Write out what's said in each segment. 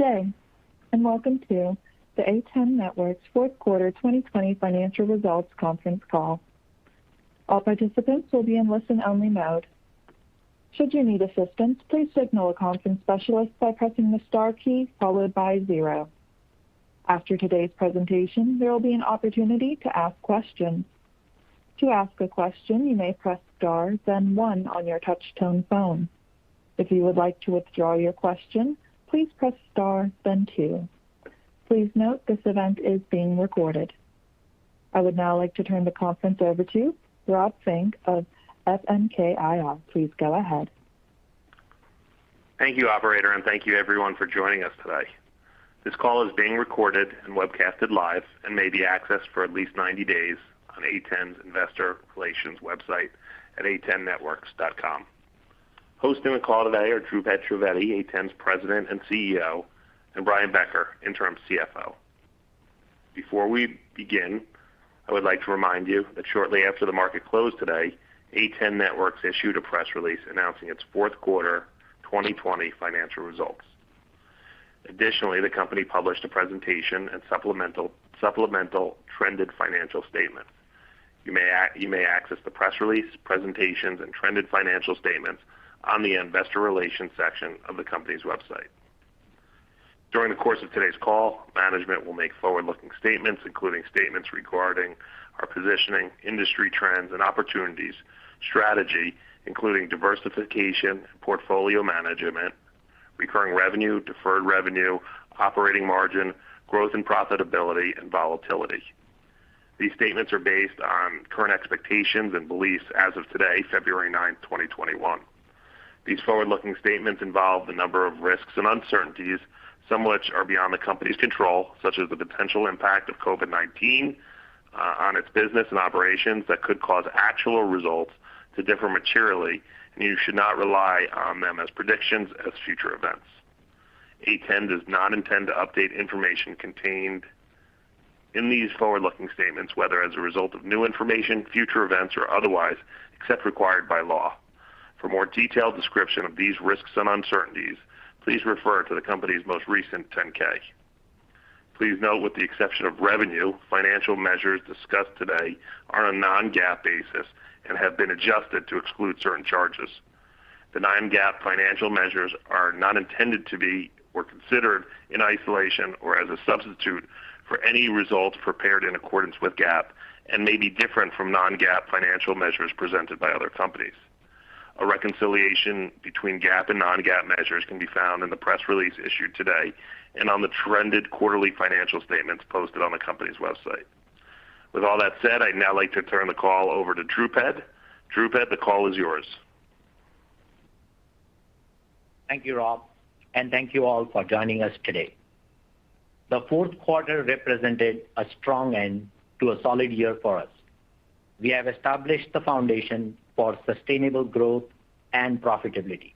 day, and welcome to the A10 Network's fourth quarter 2020 financial results conference call. All participants will be in listen-only mode. Should you need assistance, please signal a conference specialist by pressing the star key followed by 0. After today's presentation, there will be an opportunity to ask questions. To ask a question, you may press star, then 1 on your touch-tone phone. If you would like to withdraw your question, please press star, then 2. Please note this event is being recorded. I would now like to turn the conference over to Rob Fink of FNKIR. Please go ahead. Thank you, operator, and thank you everyone for joining us today. This call is being recorded and webcasted live and may be accessed for at least 90 days on A10's investor relations website at a10networks.com. Hosting the call today are Dhrupad Trivedi, A10's President and CEO, and Brian Becker, Interim CFO. Before we begin, I would like to remind you that shortly after the market closed today, A10 Networks issued a press release announcing its fourth quarter 2020 financial results. Additionally, the company published a presentation and supplemental trended financial statements. You may access the press release, presentations, and trended financial statements on the investor relations section of the company's website. During the course of today's call, management will make forward-looking statements, including statements regarding our positioning, industry trends and opportunities, strategy, including diversification, portfolio management, recurring revenue, deferred revenue, operating margin, growth and profitability, and volatility. These statements are based on current expectations and beliefs as of today, February 9, 2021. These forward-looking statements involve a number of risks and uncertainties, some of which are beyond the company's control, such as the potential impact of COVID-19 on its business and operations that could cause actual results to differ materially, and you should not rely on them as predictions as future events. A10 does not intend to update information contained in these forward-looking statements, whether as a result of new information, future events, or otherwise, except required by law. For more detailed description of these risks and uncertainties, please refer to the company's most recent 10-K. Please note, with the exception of revenue, financial measures discussed today are on a non-GAAP basis and have been adjusted to exclude certain charges. The non-GAAP financial measures are not intended to be or considered in isolation or as a substitute for any results prepared in accordance with GAAP and may be different from non-GAAP financial measures presented by other companies. A reconciliation between GAAP and non-GAAP measures can be found in the press release issued today and on the trended quarterly financial statements posted on the company's website. With all that said, I'd now like to turn the call over to Dhrupad. Dhrupad, the call is yours. Thank you, Rob, and thank you all for joining us today. The fourth quarter represented a strong end to a solid year for us. We have established the foundation for sustainable growth and profitability.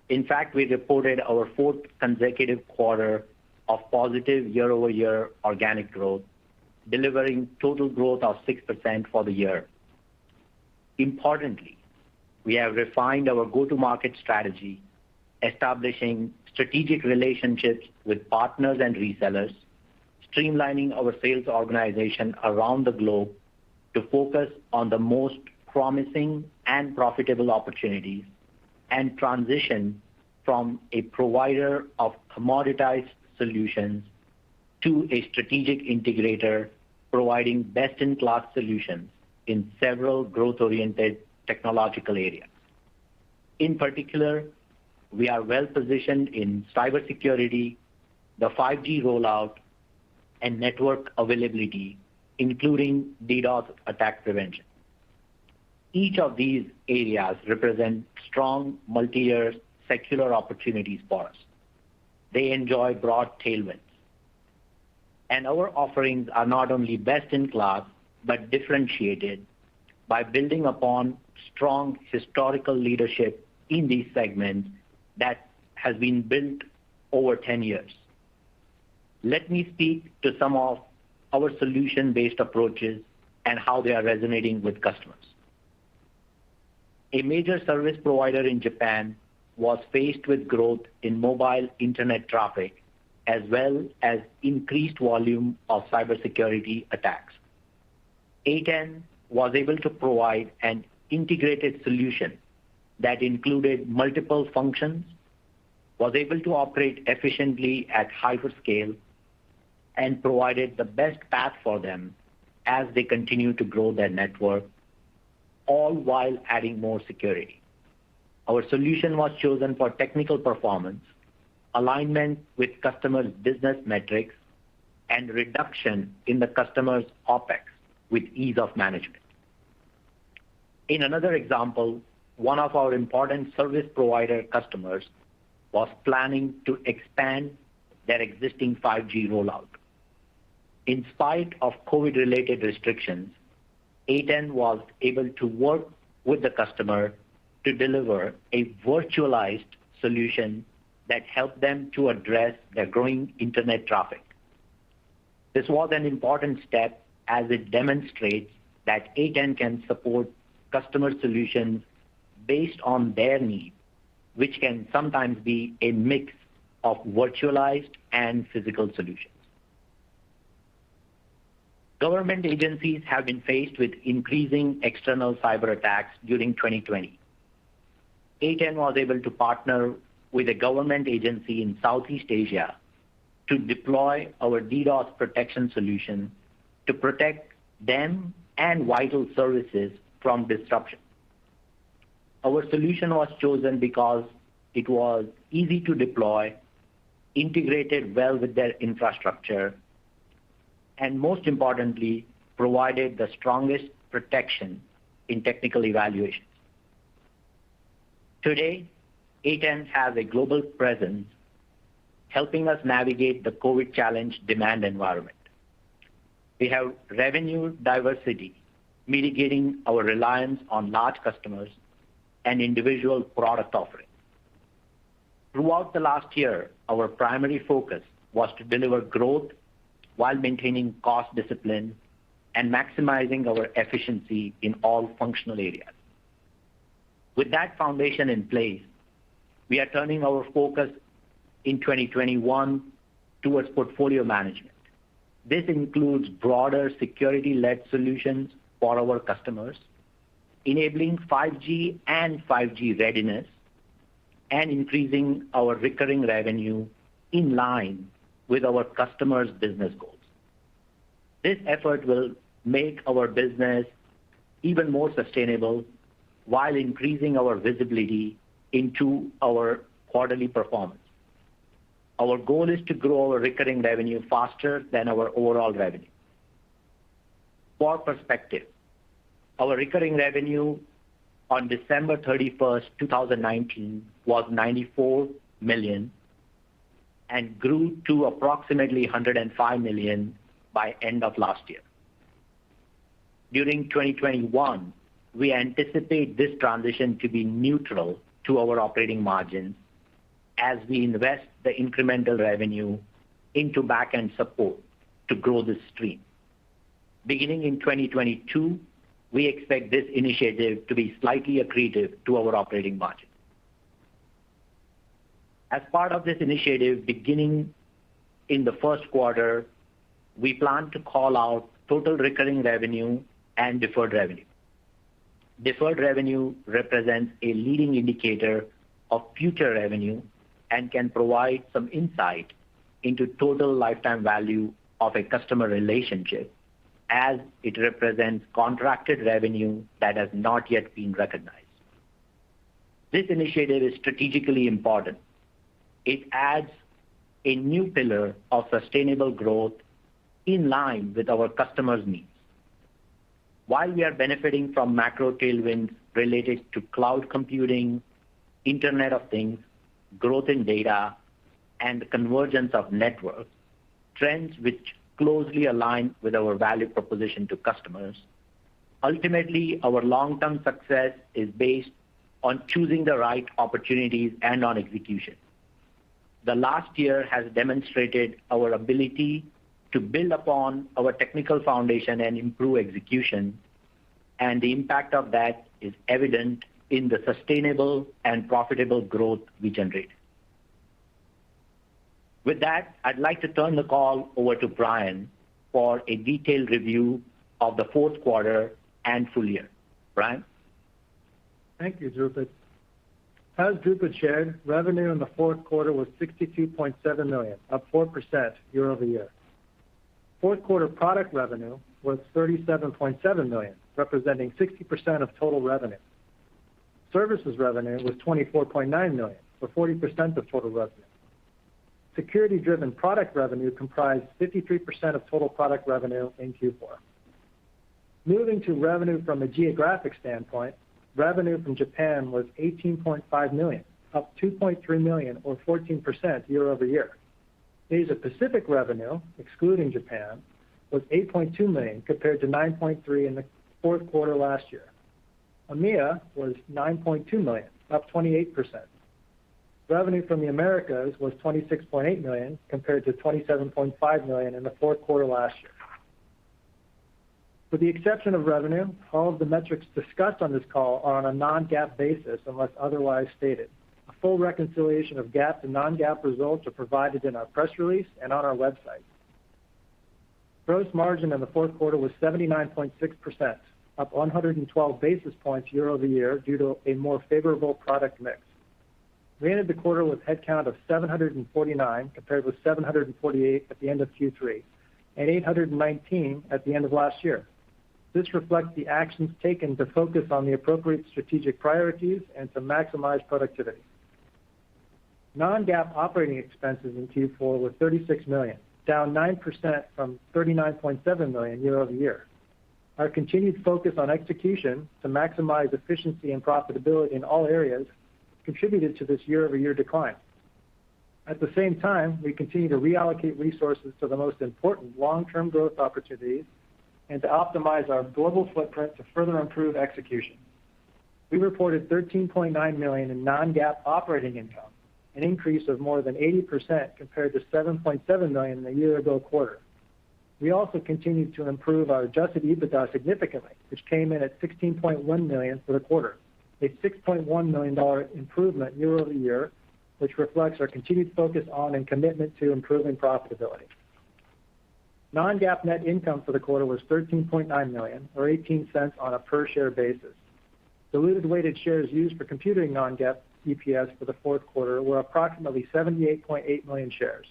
In fact, we reported our fourth consecutive quarter of positive year-over-year organic growth, delivering total growth of 6% for the year. Importantly, we have refined our go-to-market strategy, establishing strategic relationships with partners and resellers, streamlining our sales organization around the globe to focus on the most promising and profitable opportunities, and transition from a provider of commoditized solutions to a strategic integrator providing best-in-class solutions in several growth-oriented technological areas. In particular, we are well positioned in cybersecurity, the 5G rollout, and network availability, including DDoS attack prevention. Each of these areas represent strong multi-year secular opportunities for us. They enjoy broad tailwinds. And our offerings are not only best in class, but differentiated by building upon strong historical leadership in these segments that has been built over 10 years. Let me speak to some of our solution-based approaches and how they are resonating with customers. A major service provider in Japan was faced with growth in mobile internet traffic as well as increased volume of cybersecurity attacks. A10 was able to provide an integrated solution that included multiple functions, was able to operate efficiently at hyperscale, and provided the best path for them as they continue to grow their network, all while adding more security. Our solution was chosen for technical performance, alignment with customers' business metrics, and reduction in the customer's OpEx with ease of management. In another example, one of our important service provider customers was planning to expand their existing 5G rollout. In spite of COVID-related restrictions, A10 was able to work with the customer to deliver a virtualized solution that helped them to address their growing internet traffic. This was an important step as it demonstrates that A10 can support customer solutions based on their needs, which can sometimes be a mix of virtualized and physical solutions. Government agencies have been faced with increasing external cyber attacks during 2020. A10 was able to partner with a government agency in Southeast Asia to deploy our DDoS protection solution to protect them and vital services from disruption. Our solution was chosen because it was easy to deploy, integrated well with their infrastructure, and most importantly, provided the strongest protection in technical evaluations. Today, A10 has a global presence, helping us navigate the COVID challenge demand environment. We have revenue diversity, mitigating our reliance on large customers and individual product offerings. Throughout the last year, our primary focus was to deliver growth while maintaining cost discipline and maximizing our efficiency in all functional areas. With that foundation in place, we are turning our focus in 2021 towards portfolio management. This includes broader security-led solutions for our customers, enabling 5G and 5G readiness, and increasing our recurring revenue in line with our customers' business goals. This effort will make our business even more sustainable while increasing our visibility into our quarterly performance. Our goal is to grow our recurring revenue faster than our overall revenue. For perspective, our recurring revenue on December 31st, 2019 was $94 million and grew to approximately $105 million by end of last year. During 2021, we anticipate this transition to be neutral to our operating margins as we invest the incremental revenue into back-end support to grow this stream. Beginning in 2022, we expect this initiative to be slightly accretive to our operating margin. As part of this initiative, beginning in the first quarter, we plan to call out total recurring revenue and deferred revenue. Deferred revenue represents a leading indicator of future revenue and can provide some insight into total lifetime value of a customer relationship, as it represents contracted revenue that has not yet been recognized. This initiative is strategically important. It adds a new pillar of sustainable growth in line with our customers' needs. While we are benefiting from macro tailwinds related to cloud computing, Internet of Things, growth in data, and the convergence of networks, trends which closely align with our value proposition to customers, ultimately our long-term success is based on choosing the right opportunities and on execution. The last year has demonstrated our ability to build upon our technical foundation and improve execution, and the impact of that is evident in the sustainable and profitable growth we generate. With that, I'd like to turn the call over to Brian for a detailed review of the fourth quarter and full year. Brian? Thank you, Dhrupad. As Dhrupad shared, revenue in the fourth quarter was $62.7 million, up 4% year-over-year. Fourth quarter product revenue was $37.7 million, representing 60% of total revenue. Services revenue was $24.9 million, or 40% of total revenue. Security-driven product revenue comprised 53% of total product revenue in Q4. Moving to revenue from a geographic standpoint, revenue from Japan was $18.5 million, up $2.3 million, or 14% year-over-year. Asia Pacific revenue, excluding Japan, was $8.2 million compared to $9.3 million in the fourth quarter last year. EMEA was $9.2 million, up 28%. Revenue from the Americas was $26.8 million compared to $27.5 million in the fourth quarter last year. With the exception of revenue, all of the metrics discussed on this call are on a non-GAAP basis unless otherwise stated. A full reconciliation of GAAP to non-GAAP results are provided in our press release and on our website. Gross margin in the fourth quarter was 79.6%, up 112 basis points year-over-year due to a more favorable product mix. We ended the quarter with headcount of 749 compared with 748 at the end of Q3 and 819 at the end of last year. This reflects the actions taken to focus on the appropriate strategic priorities and to maximize productivity. Non-GAAP operating expenses in Q4 were $36 million, down 9% from $39.7 million year-over-year. Our continued focus on execution to maximize efficiency and profitability in all areas contributed to this year-over-year decline. At the same time, we continue to reallocate resources to the most important long-term growth opportunities and to optimize our global footprint to further improve execution. We reported $13.9 million in non-GAAP operating income, an increase of more than 80% compared to $7.7 million in the year-ago quarter. We also continued to improve our adjusted EBITDA significantly, which came in at $16.1 million for the quarter, a $6.1 million improvement year-over-year, which reflects our continued focus on and commitment to improving profitability. Non-GAAP net income for the quarter was $13.9 million, or 18 cents on a per-share basis. Diluted weighted shares used for computing non-GAAP EPS for the fourth quarter were approximately 78.8 million shares.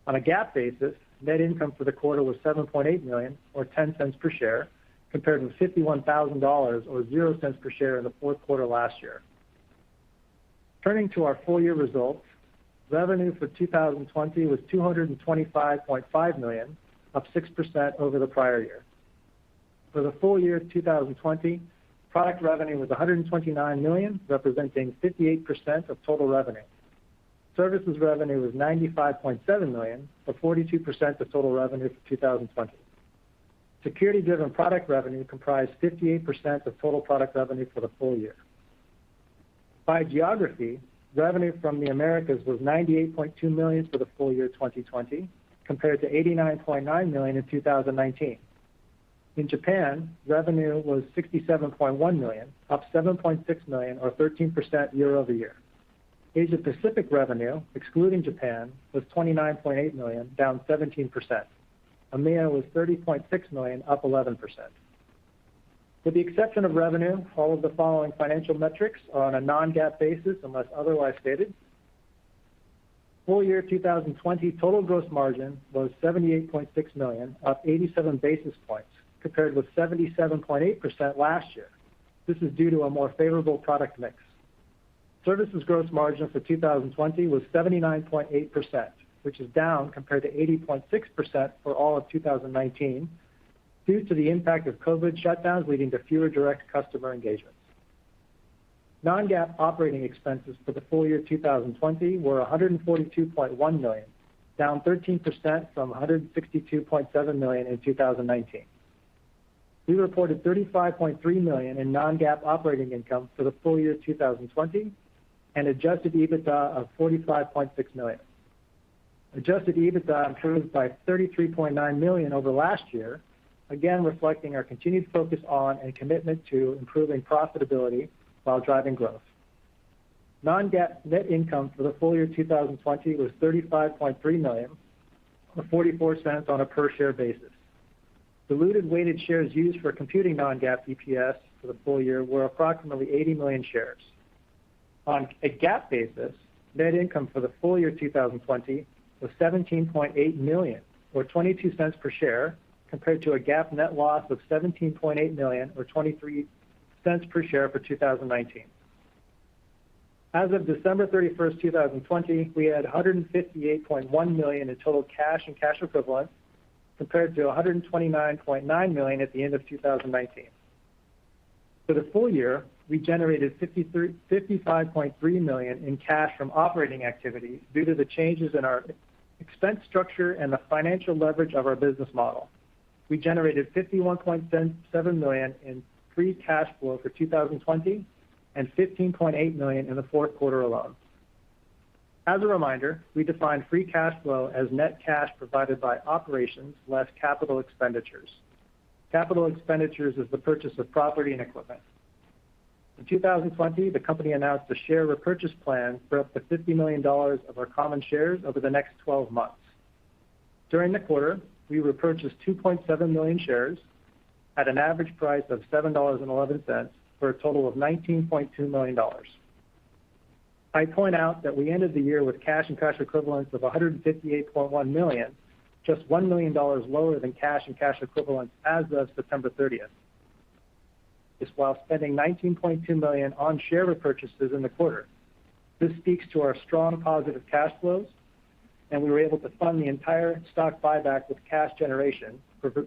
On a GAAP basis, net income for the quarter was $7.8 million, or 10 cents per share, compared with $51,000, or 0 cents per share in the fourth quarter last year. Turning to our full-year results, revenue for 2020 was $225.5 million, up 6% over the prior year. For the full year 2020, product revenue was $129 million, representing 58% of total revenue. Services revenue was $95.7 million, or 42% of total revenue for 2020. Security-driven product revenue comprised 58% of total product revenue for the full year. By geography, revenue from the Americas was $98.2 million for the full year 2020, compared to $89.9 million in 2019. In Japan, revenue was $67.1 million, up $7.6 million, or 13% year-over-year. Asia Pacific revenue, excluding Japan, was $29.8 million, down 17%. EMEA was $30.6 million, up 11%. With the exception of revenue, all of the following financial metrics are on a non-GAAP basis unless otherwise stated. Full year 2020 total gross margin was $78.6 million, up 87 basis points, compared with 77.8% last year. This is due to a more favorable product mix. Services gross margin for 2020 was 79.8%, which is down compared to 80.6% for all of 2019, due to the impact of COVID shutdowns leading to fewer direct customer engagements. Non-GAAP operating expenses for the full year 2020 were $142.1 million, down 13% from $162.7 million in 2019. We reported $35.3 million in non-GAAP operating income for the full year 2020 and adjusted EBITDA of $45.6 million. Adjusted EBITDA improved by $33.9 million over last year, again reflecting our continued focus on and commitment to improving profitability while driving growth. Non-GAAP net income for the full year 2020 was $35.3 million, or 44 cents on a per-share basis. Diluted weighted shares used for computing non-GAAP EPS for the full year were approximately 80 million shares. On a GAAP basis, net income for the full year 2020 was $17.8 million, or 22 cents per share, compared to a GAAP net loss of $17.8 million, or 23 cents per share for 2019. As of December 31st, 2020, we had $158.1 million in total cash and cash equivalents, compared to $129.9 million at the end of 2019. For the full year, we generated $55.3 million in cash from operating activities due to the changes in our expense structure and the financial leverage of our business model. We generated $51.7 million in free cash flow for 2020 and $15.8 million in the fourth quarter alone. As a reminder, we define free cash flow as net cash provided by operations less capital expenditures. Capital expenditures is the purchase of property and equipment. In 2020, the company announced a share repurchase plan for up to $50 million of our common shares over the next 12 months. During the quarter, we repurchased 2.7 million shares at an average price of $7.11 for a total of $19.2 million. I point out that we ended the year with cash and cash equivalents of $158.1 million, just $1 million lower than cash and cash equivalents as of September 30th. This while spending $19.2 million on share repurchases in the quarter. This speaks to our strong positive cash flows, and we were able to fund the entire stock buyback with cash generation,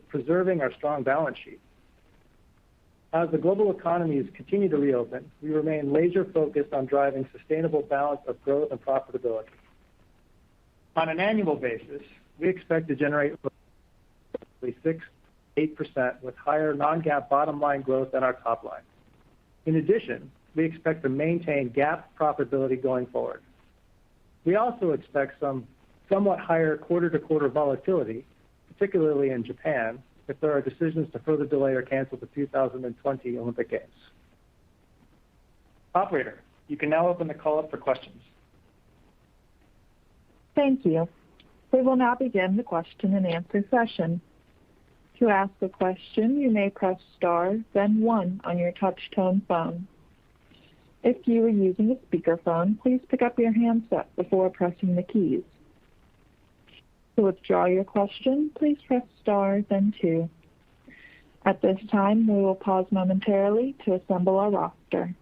preserving our strong balance sheet. As the global economies continue to reopen, we remain laser-focused on driving sustainable balance of growth and profitability. On an annual basis, we expect to generate 6-8% with higher non-GAAP bottom line growth than our top line. In addition, we expect to maintain GAAP profitability going forward. We also expect somewhat higher quarter-to-quarter volatility, particularly in Japan, if there are decisions to further delay or cancel the 2020 Olympic Games. Operator, you can now open the call up for questions. Thank you. We will now begin the question and answer session. To ask a question, you may press star, then 1 on your touch-tone phone. If you are using a speakerphone, please pick up your handset before pressing the keys. To withdraw your question, please press star, then 2. At this time, we will pause momentarily to assemble our roster.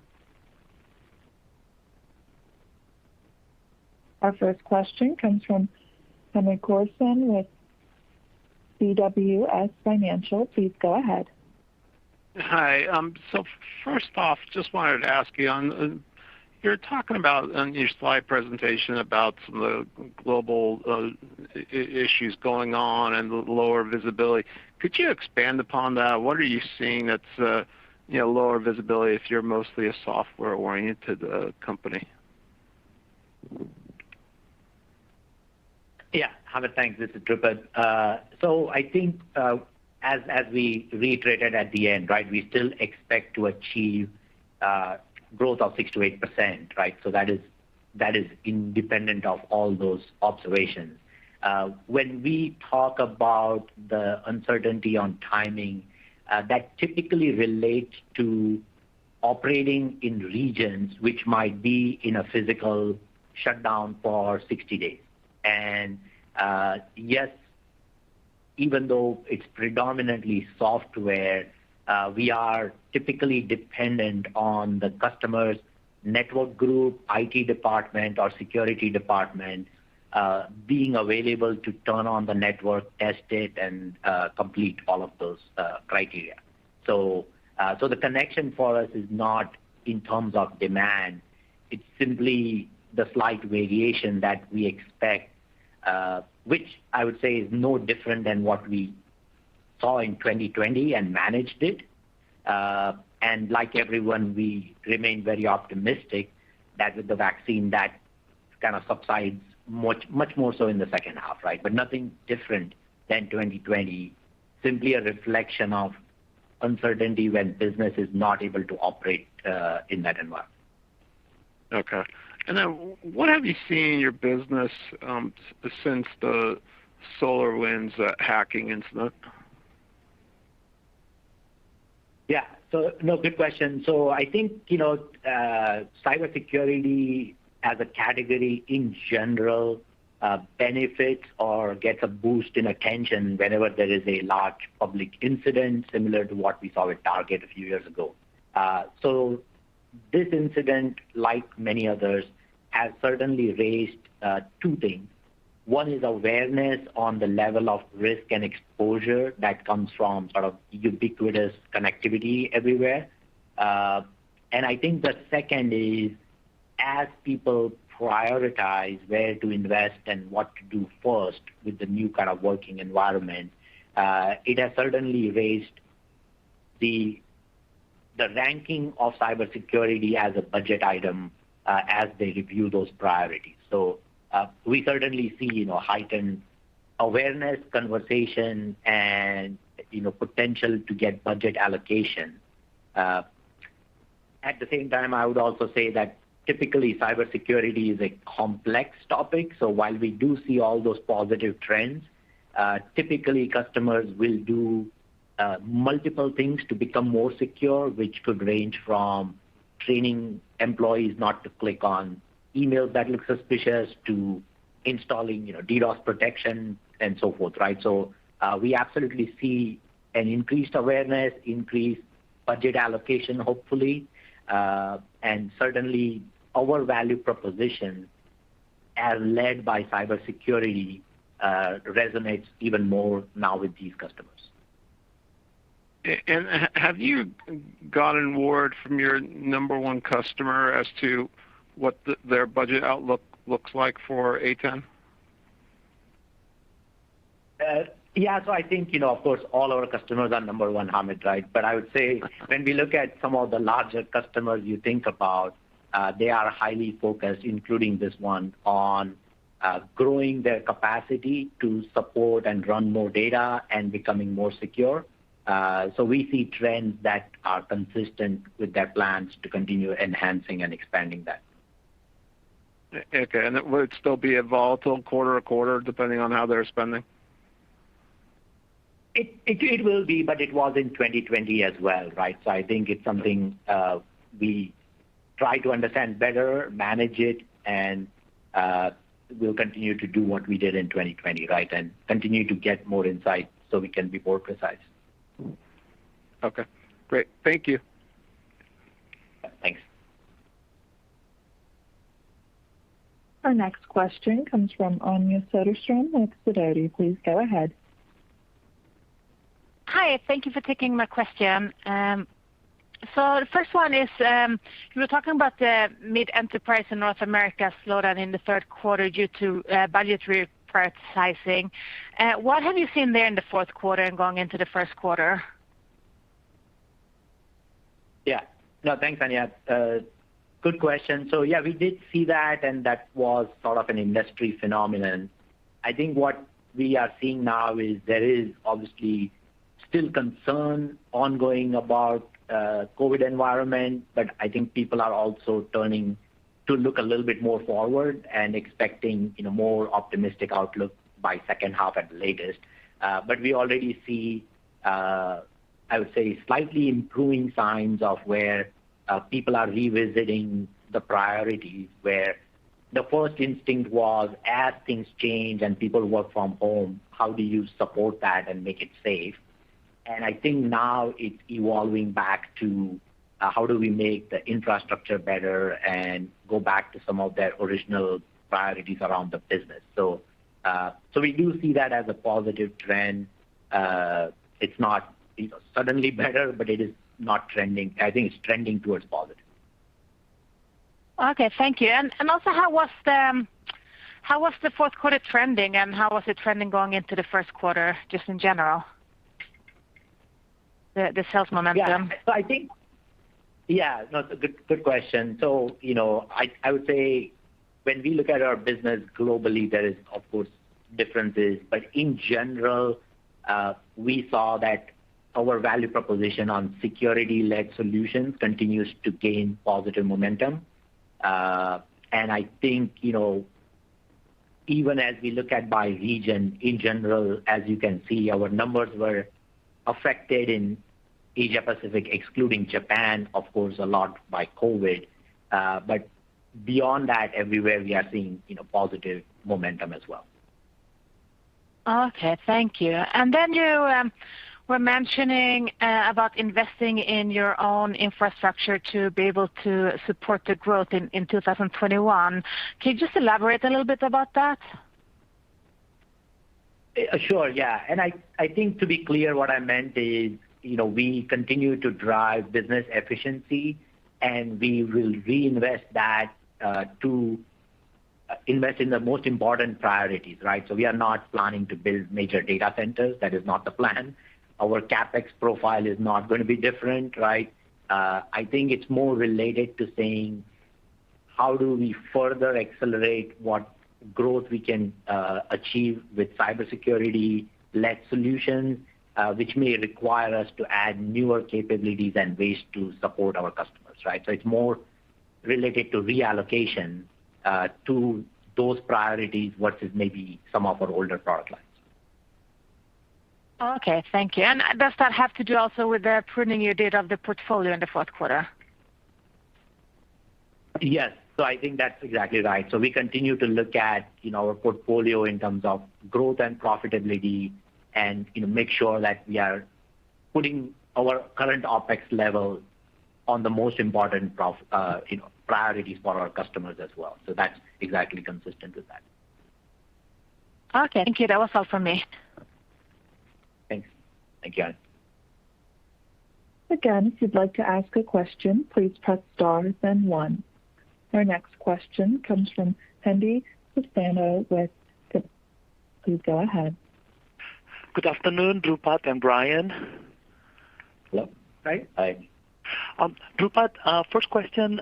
Our first question comes from Henry Corson with BWS Financial. Please go ahead. Hi. So first off, just wanted to ask you on you're talking about on your slide presentation about some of the global issues going on and the lower visibility. Could you expand upon that? What are you seeing that's lower visibility if you're mostly a software-oriented company? Yeah, Howard, thanks. This is Deferred. So I think as we reiterated at the end, right, we still expect to achieve growth of 6 to 8%, right? So that is independent of all those observations. When we talk about the uncertainty on timing, that typically relates to operating in regions which might be in a physical shutdown for 60 days. And yes, even though it's predominantly software, we are typically dependent on the customer's network group, IT department, or security department being available to turn on the network, test it, and complete all of those criteria. So the connection for us is not in terms of demand. It's simply the slight variation that we expect, which I would say is no different than what we saw in 2020 and managed it. And like everyone, we remain very optimistic that with the vaccine that kind of subsides much more so in the second half, right? But nothing different than 2020, simply a reflection of uncertainty when business is not able to operate in that environment. Okay. And then what have you seen in your business since the SolarWinds hacking incident? Yeah. So no, good question. So I think, cybersecurity as a category in general benefits or gets a boost in attention whenever there is a large public incident similar to what we saw with Target a few years ago. So this incident, like many others, has certainly raised two things. One is awareness on the level of risk and exposure that comes from sort of ubiquitous connectivity everywhere. And I think the second is as people prioritize where to invest and what to do first with the new kind of working environment, it has certainly raised the ranking of cybersecurity as a budget item as they review those priorities. So we certainly see, heightened awareness, conversation, and potential to get budget allocation. At the same time, I would also say that typically cybersecurity is a complex topic. So while we do see all those positive trends, typically customers will do multiple things to become more secure, which could range from training employees not to click on emails that look suspicious to installing, DDoS protection and so forth, right? So we absolutely see an increased awareness, increased budget allocation, hopefully, and certainly our value proposition as led by cybersecurity resonates even more now with these customers. And have you gotten word from your number one customer as to what their budget outlook looks like for A10? Yeah, so I think, of course, all our customers are number one, Hamid, right? But I would say when we look at some of the larger customers you think about, they are highly focused, including this one, on growing their capacity to support and run more data and becoming more secure. So we see trends that are consistent with their plans to continue enhancing and expanding that. Okay, and it would still be a volatile quarter to quarter depending on how they're spending? It will be, but it was in 2020 as well, right? So I think it's something we try to understand better, manage it, and we'll continue to do what we did in 2020, right? And continue to get more insight so we can be more precise. Okay, great. Thank you. Thanks. Our next question comes from Anya Soderstrom with Sidoti. Please go ahead. Hi, thank you for taking my question. So the first one is, you were talking about the mid-enterprise in North America slowdown in the third quarter due to budgetary prioritizing. What have you seen there in the fourth quarter and going into the first quarter? Yeah, no, thanks, Anya. Good question. So yeah, we did see that, and that was sort of an industry phenomenon. I think what we are seeing now is there is obviously still concern ongoing about COVID environment, but I think people are also turning to look a little bit more forward and expecting more optimistic outlook by second half at the latest. But we already see, I would say, slightly improving signs of where people are revisiting the priorities, where the first instinct was as things change and people work from home, how do you support that and make it safe? And I think now it's evolving back to how do we make the infrastructure better and go back to some of their original priorities around the business. So we do see that as a positive trend. It's not suddenly better, but it is not trending. I think it's trending towards positive. Okay, thank you. And also, how was the fourth quarter trending, and how was it trending going into the first quarter, just in general? The sales momentum. Yeah, so I think, no, it's a good question. So I would say when we look at our business globally, there is of course differences, but in general, we saw that our value proposition on security-led solutions continues to gain positive momentum. And I think, even as we look at by region, in general, as you can see, our numbers were affected in Asia Pacific, excluding Japan, of course, a lot by COVID. But beyond that, everywhere we are seeing, positive momentum as well. Okay, thank you. And then you were mentioning about investing in your own infrastructure to be able to support the growth in 2021. Can you just elaborate a little bit about that? Sure, yeah. And I think to be clear, what I meant is, we continue to drive business efficiency, and we will reinvest that to invest in the most important priorities, right? So we are not planning to build major data centers. That is not the plan. Our CapEx profile is not going to be different, right? I think it's more related to saying, how do we further accelerate what growth we can achieve with cybersecurity-led solutions, which may require us to add newer capabilities and ways to support our customers, right? So it's more related to reallocation to those priorities versus maybe some of our older product lines. Okay, thank you. And does that have to do also with the pruning you did of the portfolio in the fourth quarter? Yes, so I think that's exactly right. So we continue to look at our portfolio in terms of growth and profitability, and make sure that we are putting our current OpEx level on the most important priorities for our customers as well. So that's exactly consistent with that. Okay, thank you. That was all from me. Thanks. Thank you, Anne. Again, if you'd like to ask a question, please press star, then 1. Our next question comes from Hendi Susanto with... Please go ahead. Good afternoon, Dhrupad and Brian. Hello. Hi. Hi. Dhrupad, first question.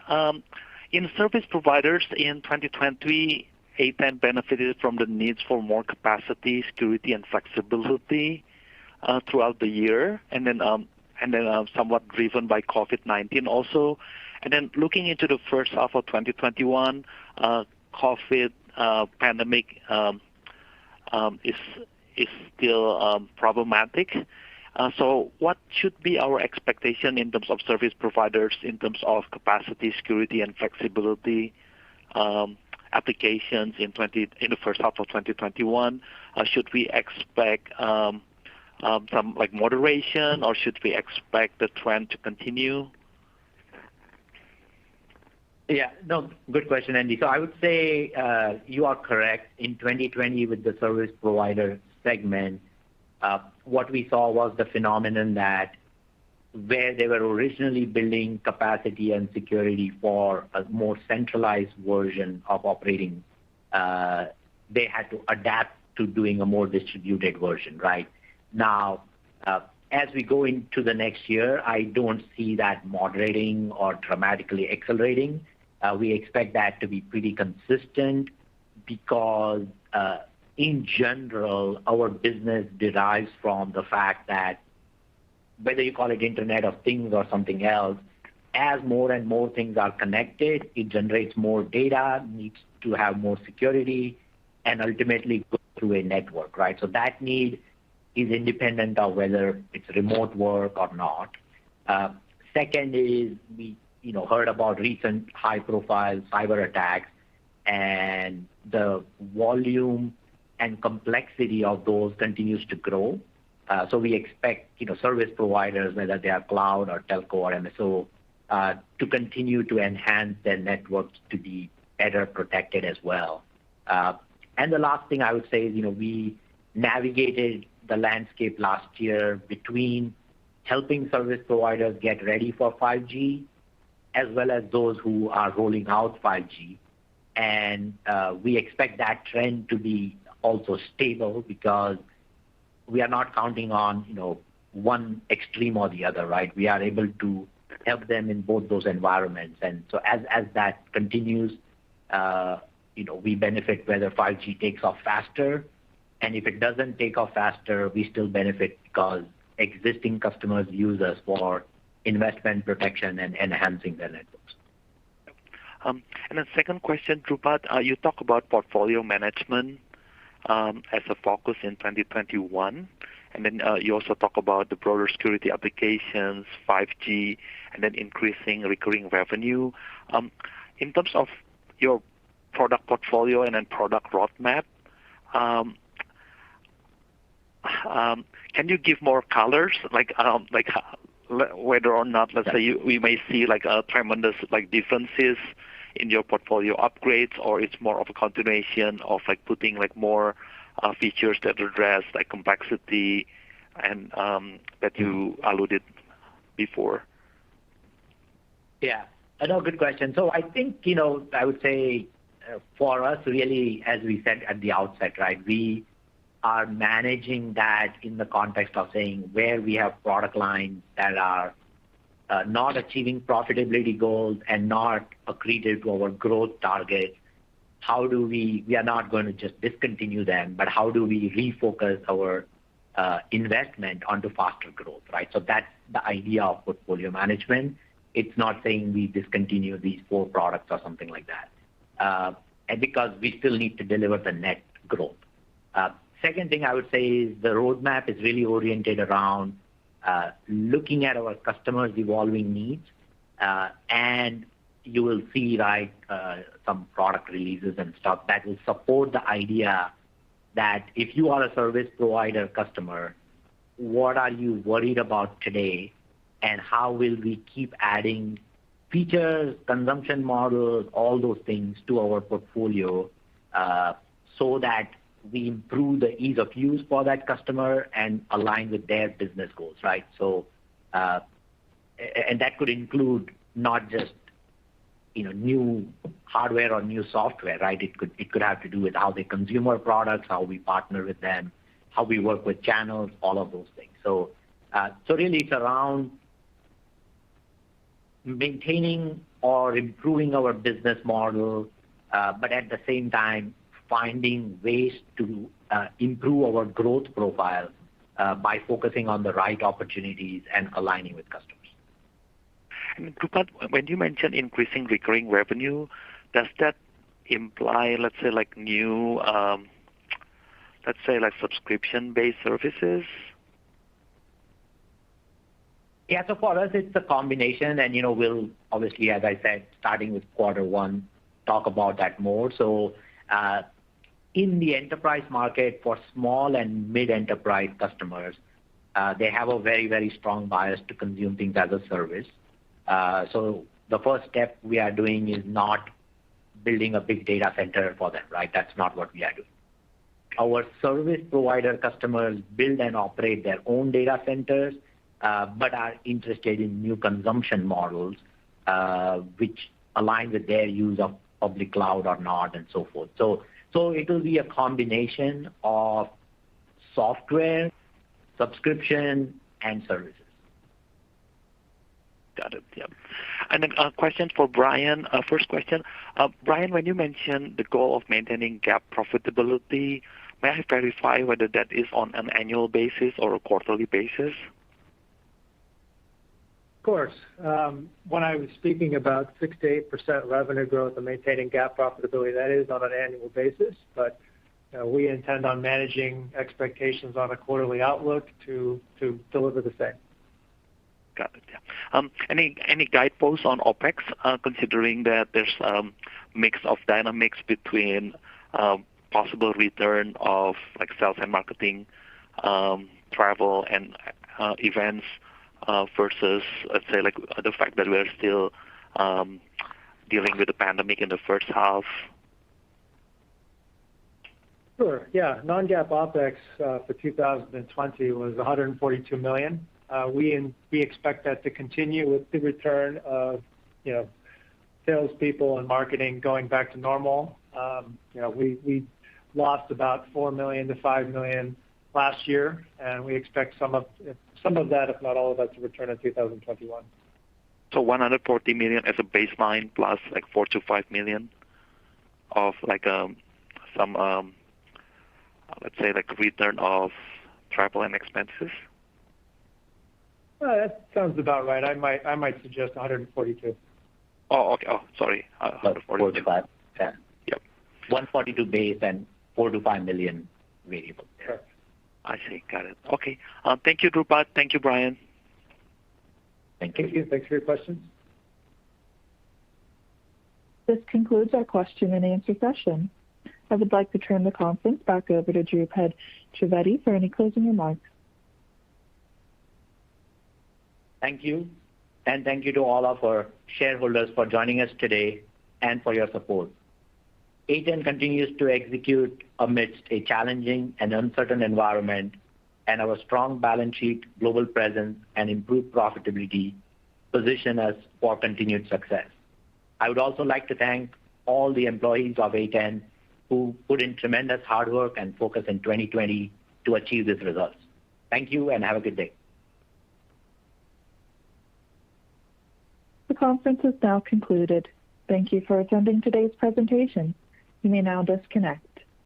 In service providers in 2020, A10 benefited from the needs for more capacity, security, and flexibility throughout the year, and then somewhat driven by COVID-19 also. And then looking into the first half of 2021, COVID pandemic is still problematic. So what should be our expectation in terms of service providers, in terms of capacity, security, and flexibility applications in the first half of 2021? Should we expect some like moderation, or should we expect the trend to continue? Yeah, no, good question, Andy. So I would say you are correct. In 2020, with the service provider segment, what we saw was the phenomenon that where they were originally building capacity and security for a more centralized version of operating, they had to adapt to doing a more distributed version, right? Now, as we go into the next year, I don't see that moderating or dramatically accelerating. We expect that to be pretty consistent because in general, our business derives from the fact that whether you call it Internet of Things or something else, as more and more things are connected, it generates more data, needs to have more security, and ultimately go through a network, right? So that need is independent of whether it's remote work or not. Second is we heard about recent high-profile cyber attacks, and the volume and complexity of those continues to grow. So we expect service providers, whether they are cloud or telco or MSO, to continue to enhance their networks to be better protected as well. And the last thing I would say is we navigated the landscape last year between helping service providers get ready for 5G as well as those who are rolling out 5G. And we expect that trend to be also stable because we are not counting on one extreme or the other, right? We are able to help them in both those environments. And so as that continues, we benefit whether 5G takes off faster. And if it doesn't take off faster, we still benefit because existing customers use us for investment protection and enhancing their networks. And then second question, Dhrupad, you talk about portfolio management as a focus in 2021. And then you also talk about the broader security applications, 5G, and then increasing recurring revenue. In terms of your product portfolio and then product roadmap, can you give more colors, like whether or not, let's say, we may see like a tremendous like differences in your portfolio upgrades, or it's more of a continuation of like putting like more features that address like complexity and that you alluded before? Yeah, no, good question. So I think, I would say for us, really, as we said at the outset, right, we are managing that in the context of saying where we have product lines that are not achieving profitability goals and not accretive to our growth targets. How do we are not going to just discontinue them, but how do we refocus our investment onto faster growth, right? So that's the idea of portfolio management. It's not saying we discontinue these 4 products or something like that. And because we still need to deliver the net growth. Second thing I would say is the roadmap is really oriented around looking at our customers' evolving needs, and you will see some product releases and stuff that will support the idea that if you are a service provider customer, what are you worried about today, and how will we keep adding features, consumption models, all those things to our portfolio so that we improve the ease of use for that customer and align with their business goals, right? So, and that could include not just new hardware or new software, right? It could have to do with how they consume our products, how we partner with them, how we work with channels, all of those things. So, really, it's around maintaining or improving our business model, but at the same time finding ways to improve our growth profile by focusing on the right opportunities and aligning with customers. And Dhrupad, when you mention increasing recurring revenue, does that imply, let's say, like new, let's say, like subscription-based services? Yeah, so for us, it's a combination, and we'll obviously, as I said, starting with Q1, talk about that more. So, in the enterprise market for small and mid-enterprise customers, they have a very, very strong bias to consume things as a service. So the first step we are doing is not building a big data center for them, right? That's not what we are doing. Our service provider customers build and operate their own data centers, but are interested in new consumption models, which align with their use of public cloud or not, and so forth. So it will be a combination of software, subscription, and services. Got it. Yeah. And then a question for Brian. First question, Brian, when you mentioned the goal of maintaining GAAP profitability, may I verify whether that is on an annual basis or a quarterly basis? Of course. When I was speaking about 6 to 8% revenue growth and maintaining GAAP profitability, that is on an annual basis, but we intend on managing expectations on a quarterly outlook to deliver the same. Got it. Yeah. Any guideposts on OpEx, considering that there's mix of dynamics between possible return of like sales and marketing, travel and events versus, let's say, like the fact that we're still dealing with the pandemic in the first half? Sure. Yeah. Non-GAAP OpEx for 2020 was $142 million. We expect that to continue with the return of salespeople and marketing going back to normal. We lost about $4 million to $5 million last year, and we expect some of that, if not all of that, to return in 2021. So 140 million as a baseline plus like 4 to 5 million of like some let's say like return of travel and expenses. That sounds about right. I might suggest 142. Oh, okay. Oh, sorry. 4 to 5. Yeah. Yep. 142 base and 4 to 5 million variable. Correct. I see. Got it. Okay. Thank you, Dhrupad. Thank you, Brian. Thank you. Thank you. Thanks for your questions. This concludes our question and answer session. I would like to turn the conference back over to Dhrupad Trivedi for any closing remarks. Thank you. And thank you to all of our shareholders for joining us today and for your support. A10 continues to execute amidst a challenging and uncertain environment, and our strong balance sheet, global presence, and improved profitability position us for continued success. I would also like to thank all the employees of A10 who put in tremendous hard work and focus in 2020 to achieve these results. Thank you and have a good day. The conference is now concluded. Thank you for attending today's presentation. You may now disconnect.